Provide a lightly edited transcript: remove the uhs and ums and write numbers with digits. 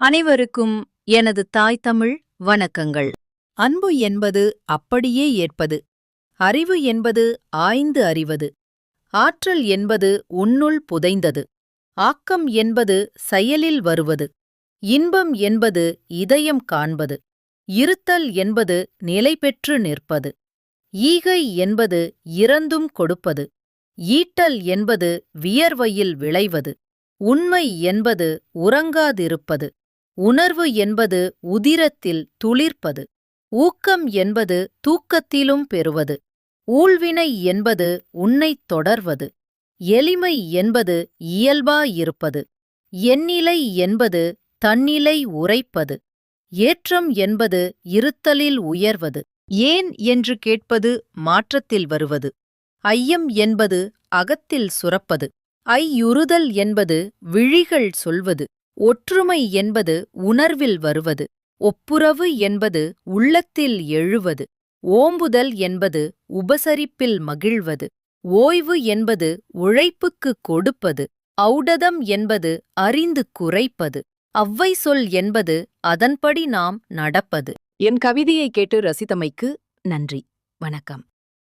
அனைவருக்கும் எனது தாய் தமிழ் வணக்கங்கள். அன்பு என்பது அப்படியே ஏற்பது. அறிவு என்பது ஆய்ந்து அறிவது. ஆற்றல் என்பது உன்னுள் புதைந்தது. ஆக்கம் என்பது செயலில் வருவது. இன்பம் என்பது இதயம் காண்பது. இருத்தல் என்பது நிலைபெற்று நிற்பது. ஈகை என்பது இறந்தும் கொடுப்பது. ஈட்டல் என்பது வியர்வையில் விளைவது. உண்மை என்பது உறங்காதிருப்பது. உணர்வு என்பது உதிரத்தில் துளிர்ப்பது. ஊக்கம் என்பது தூக்கத்திலும் பெறுவது. ஊழ்வினை என்பது உன்னைத் தொடர்வது. எளிமை என்பது இயல்பாயிருப்பது. எண்ணிலை என்பது தன்னிலை உரைப்பது. ஏற்றம் என்பது இருத்தலில் உயர்வது. ஏன் என்று கேட்பது மாற்றத்தில் வருவது. ஐயம் என்பது அகத்தில் சுரப்பது. ஐயுறுதல் என்பது விழிகள் சொல்வது. ஒற்றுமை என்பது உணர்வில் வருவது. ஒப்புரவு என்பது உள்ளத்தில் எழுவது. ஓம்புதல் என்பது உபசரிப்பில் மகிழ்வது. ஓய்வு என்பது உழைப்புக்குக் கொடுப்பது. ஔடதம் என்பது அறிந்து குறைப்பது. அவ்வை சொல் என்பது அதன்படி நாம் நடப்பது. என் கவிதையை கேட்டு ரசித்தமைக்கு நன்றி. வணக்கம்.